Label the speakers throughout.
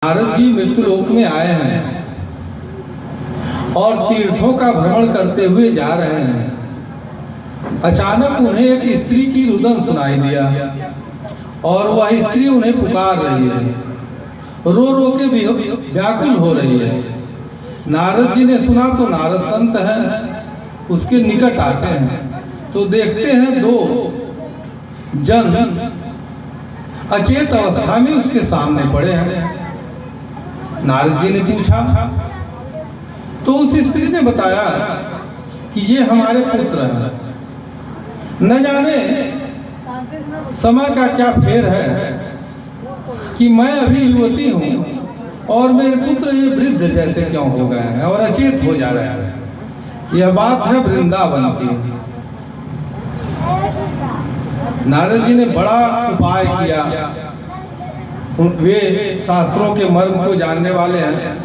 Speaker 1: नारद जी मृत्युलोक में आए हैं और तीर्थों का भ्रमण करते हुए जा रहे हैं। अचानक उन्हें एक स्त्री की रुदन सुनाई दिया और वह स्त्री उन्हें पुकार रही है, रो रो के व्याकुल हो रही है। नारद जी ने सुना तो नारद संत हैं, उसके निकट आते हैं तो देखते हैं दो जन अचेत अवस्था में उसके सामने पड़े हैं। नारद जी ने पूछा तो उस स्त्री ने बताया कि ये हमारे पुत्र हैं। न जाने समय का क्या फेर है कि मैं अभी युवती हूँ और मेरे पुत्र ये वृद्ध जैसे क्यों हो गए हैं और अचेत हो जा रहे हैं। यह बात है वृंदावन की। नारद जी ने बड़ा उपाय किया। वे शास्त्रों के मर्म को जानने वाले हैं,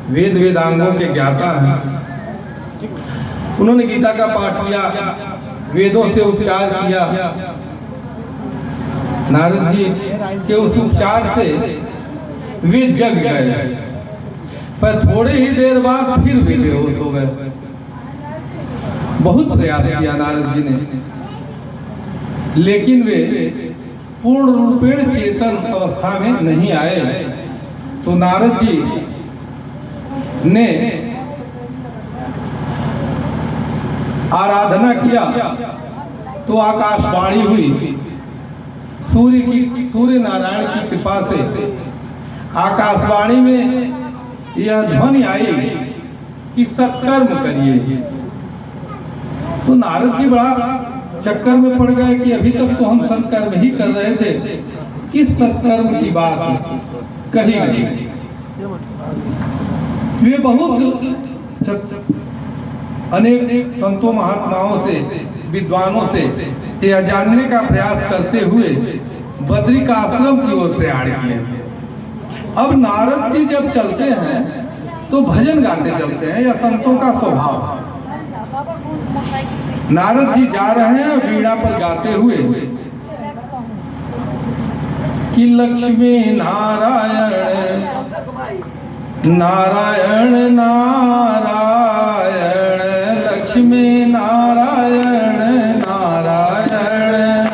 Speaker 1: वेद वेदांगों के ज्ञाता हैं। उन्होंने गीता का पाठ किया, वेदों से उपचार किया। नारद जी के उस उपचार से वे जग गए, पर थोड़े ही देर बाद फिर वे बेहोश हो गए। बहुत प्रयास किया नारद जी ने, लेकिन वे पूर्ण रूपेण चेतन अवस्था में नहीं आए। तो नारद जी ने आराधना किया तो आकाशवाणी हुई। सूर्य नारायण की कृपा से आकाशवाणी में यह ध्वनि आई कि सत्कर्म करिए। तो नारद जी बड़ा चक्कर में पड़ गए कि अभी तक तो हम सत्कर्म ही कर रहे थे, किस सत्कर्म की बात कही गई। वे बहुत अनेक संतों महात्माओं से, विद्वानों से यह जानने का प्रयास करते हुए बद्री का आश्रम की ओर प्रयाण किए। अब नारद जी जब चलते हैं तो भजन गाते चलते हैं, यह संतों का स्वभाव। नारद जी जा रहे हैं वीणा पर गाते हुए कि लक्ष्मी नारायण नारायण नारायण, लक्ष्मी नारायण नारायण,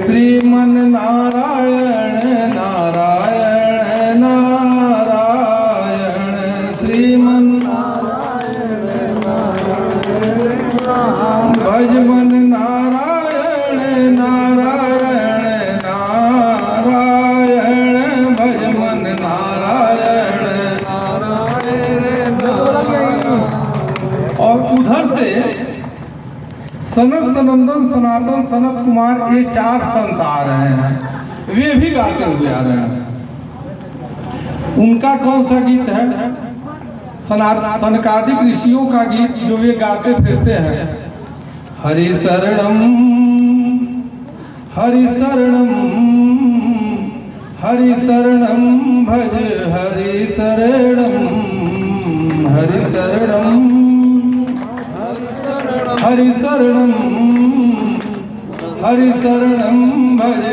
Speaker 1: श्रीमन नारायण नारायण नारायण, श्रीमन भजमन नारायण नारायण नारायण, भजमन नारायण नारायण। और उधर से सनत सनंदन सनातन सनत कुमार ये चार संत आ रहे हैं, वे भी गाते हुए आ रहे हैं। उनका कौन सा गीत है? सनकादिक ऋषियों का गीत जो वे गाते फिरते हैं। हरि शरणम हरि शरणम हरि शरणम भज हरि शरणम हरि शरणम हरि शरणम हरि शरणम भज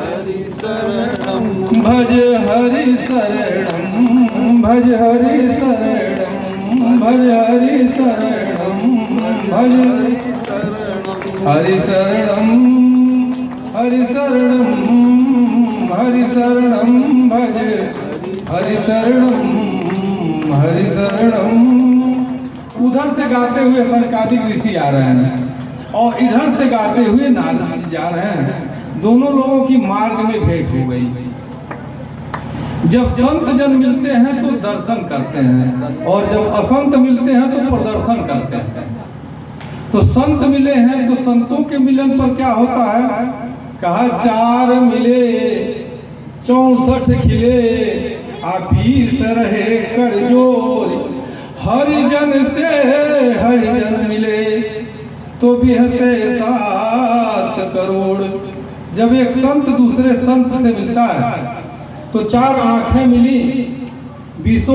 Speaker 1: हरि शरणम भज हरि शरणम भज हरि शरणम भज हरि शरणम भज हरि शरणम हरि शरणम हरि शरणम भज हरि शरणम हरि शरणम। उधर से गाते हुए सनकादिक ऋषि आ रहे हैं और इधर से गाते हुए नारद जी जा रहे हैं। दोनों लोगों की मार्ग में भेंट हो गई। जब संत जन मिलते हैं तो दर्शन करते हैं और जब असंत मिलते हैं तो प्रदर्शन करते हैं। तो संत मिले हैं तो संतों के मिलन पर क्या होता है? कहा चार मिले 64 खिले, आफीस रहे कर जोर, हरिजन से हरिजन मिले तो बिहसे 7 करोड़। जब एक संत दूसरे संत से मिलता है तो चार आंखें मिली, 20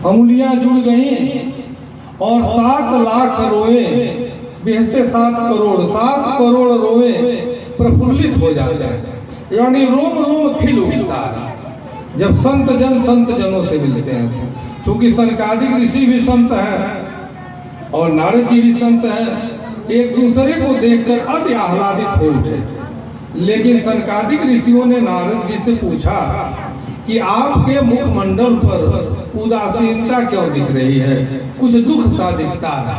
Speaker 1: अंगुलियां जुड़ गई और 7 लाख रोए, बेहसे 7 करोड़, 7 करोड़ रोए प्रफुल्लित हो जाते हैं। यानी रोम रोम खिल उठता है जब संत जनों से मिलते हैं। क्योंकि सनकादिक ऋषि भी संत है और नारद जी भी संत हैं, एक दूसरे को देखकर अति आह्लादित हो उठे। लेकिन सनकादिक ऋषियों ने नारद जी से पूछा कि आपके मुखमंडल पर उदासीनता क्यों दिख रही है, कुछ दुख सा दिखता है,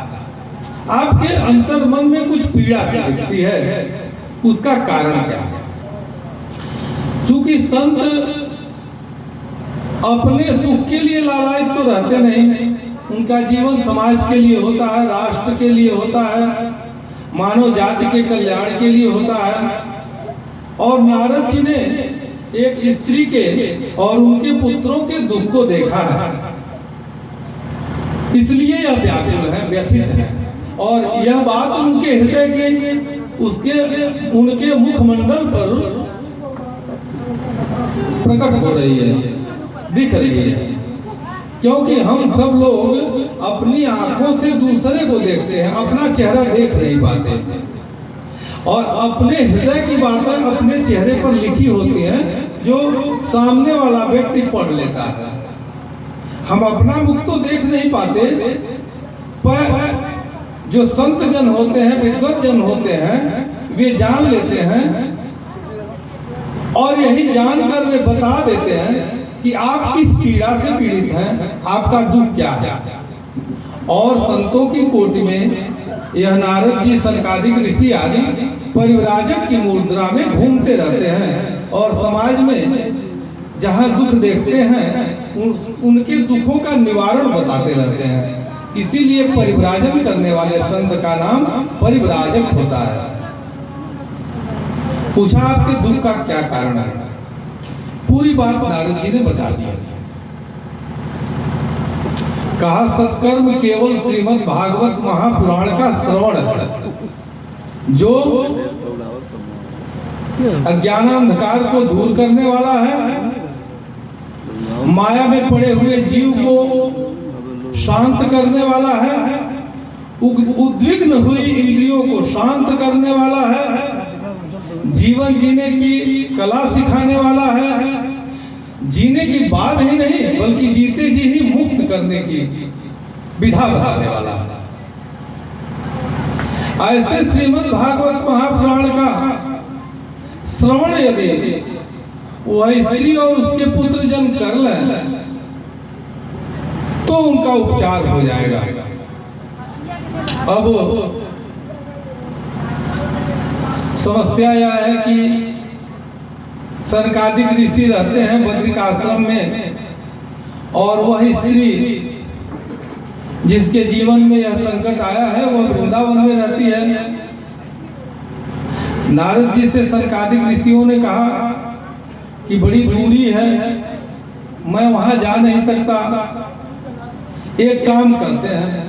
Speaker 1: आपके अंतर मन में कुछ पीड़ा सी दिखती है, उसका कारण क्या है? क्योंकि संत अपने सुख के लिए लालायित तो रहते नहीं, उनका जीवन समाज के लिए होता है, राष्ट्र के लिए होता है, मानव जाति के कल्याण के लिए होता है। और नारद जी ने एक स्त्री के और उनके पुत्रों के दुख को देखा है, इसलिए यह व्याकुल है, व्यथित है। और यह बात उनके हृदय के उनके मुखमंडल पर प्रकट हो रही है, दिख रही है। क्योंकि हम सब लोग अपनी आंखों से दूसरे को देखते हैं, अपना चेहरा देख नहीं पाते, और अपने हृदय की बातें अपने चेहरे पर लिखी होती हैं जो सामने वाला व्यक्ति पढ़ लेता है। हम अपना मुख तो देख नहीं पाते, पर जो संत जन होते हैं, विद्वत जन होते हैं, वे जान लेते हैं और यही जानकर वे बता देते हैं कि आप किस पीड़ा से पीड़ित हैं, आपका दुख क्या है। और संतों की कोटि में यह नारद जी, सनकादिक ऋषि आदि परिव्राजक की मुद्रा में घूमते रहते हैं और समाज में जहाँ दुख देखते हैं उनके दुखों का निवारण बताते रहते हैं। इसीलिए परिव्राजन करने वाले संत का नाम परिव्राजक होता है। पूछा आपके दुख का क्या कारण है, पूरी बात नारद जी ने बता दी। कहा सत्कर्म केवल श्रीमद् भागवत महापुराण का श्रवण है, जो अज्ञानांधकार को दूर करने वाला है, माया में पड़े हुए जीव को शांत करने वाला है, उद्विग्न हुई इंद्रियों को शांत करने वाला है, जीवन जीने की कला सिखाने वाला है, जीने की बात ही नहीं बल्कि जीते जी ही मुक्त करने की विधा बताने वाला है। ऐसे श्रीमद् भागवत महापुराण का श्रवण यदि वह स्त्री और उसके पुत्र जन कर लें तो उनका उपचार हो जाएगा। अब समस्या यह है कि सनकादिक ऋषि रहते हैं बद्रिकाश्रम में, और वह स्त्री जिसके जीवन में यह संकट आया है वह वृंदावन में रहती है। नारद जी से सनकादिक ऋषियों ने कहा कि बड़ी दूरी है, मैं वहां जा नहीं सकता, एक काम करते हैं,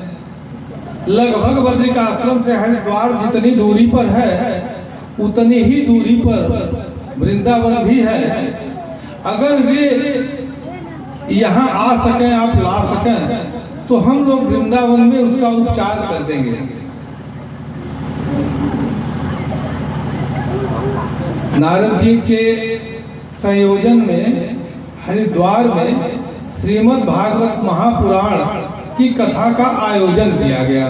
Speaker 1: लगभग बद्रिकाश्रम से हरिद्वार जितनी दूरी पर है उतनी ही दूरी पर वृंदावन भी है। अगर वे यहाँ आ सकें, आप ला सकें, तो हम लोग वृंदावन में उसका उपचार कर देंगे। नारद जी के संयोजन में हरिद्वार में श्रीमद् भागवत महापुराण की कथा का आयोजन किया गया।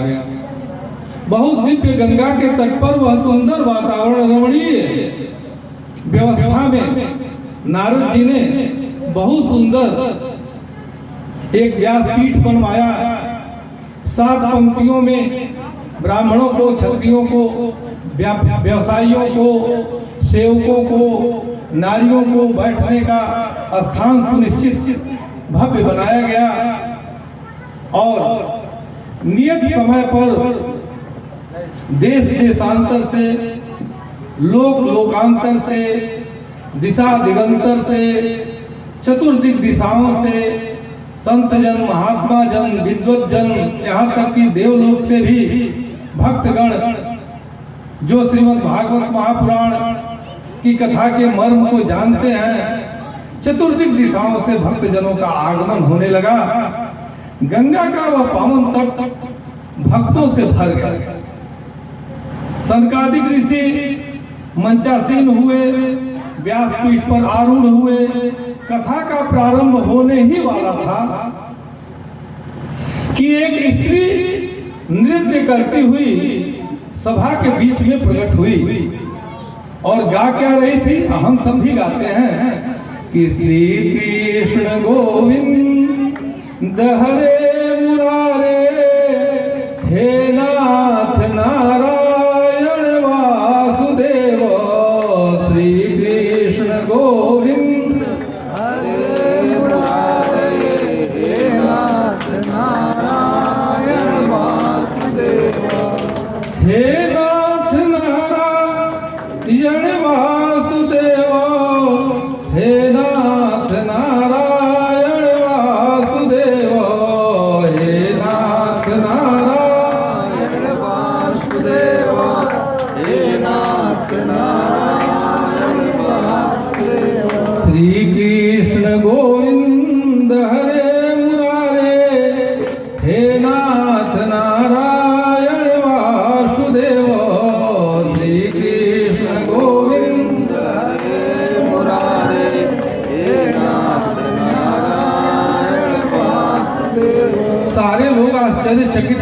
Speaker 1: बहुत दिव्य गंगा के तट पर वह सुंदर वातावरण, रमणीय व्यवस्था में नारद जी ने बहुत सुंदर एक व्यासपीठ बनवाया। 7 पंक्तियों में ब्राह्मणों को, क्षत्रियों को, व्यवसायियों को, सेवकों को, नारियों को बैठने का स्थान सुनिश्चित भव्य बनाया गया और नियत समय पर देश देशांतर से, लोक लोकांतर से, दिशा दिगंतर से, चतुर्दिक दिशाओं से संत जन, महात्मा जन, विद्वत जन, यहाँ तक कि देवलोक से भी भक्तगण जो श्रीमद् भागवत महापुराण की कथा के मर्म को जानते हैं, चतुर्दिक दिशाओं से भक्तजनों का आगमन होने लगा। गंगा का वह पावन तट भक्तों से भर गया। सनकादिक ऋषि मंचासीन हुए, व्यासपीठ पर आरूढ़ हुए। कथा का प्रारंभ होने ही वाला था कि एक स्त्री नृत्य करती हुई सभा के बीच में प्रकट हुई और गा क्या रही थी, हम सब भी गाते हैं कि श्री कृष्ण गोविंद हरे मुरारे, हे नाथ नारायण वासुदेव। श्री कृष्ण गोविंद
Speaker 2: हरे मुरारे, हे नाथ नारायण वासुदेव।
Speaker 1: हे नाथ नारायण वासुदेव, हे नाथ नारायण वासुदेव, हे नाथ नारायण
Speaker 2: वासुदेव, हे नाथ नारायण वासुदेव।
Speaker 1: श्री कृष्ण गोविंद हरे मुरारे, हे नाथ नारायण वासुदेव। श्री कृष्ण गोविंद
Speaker 2: हरे मुरारे, हे नाथ नारायण वासुदेव।
Speaker 1: सारे लोग आश्चर्यचकित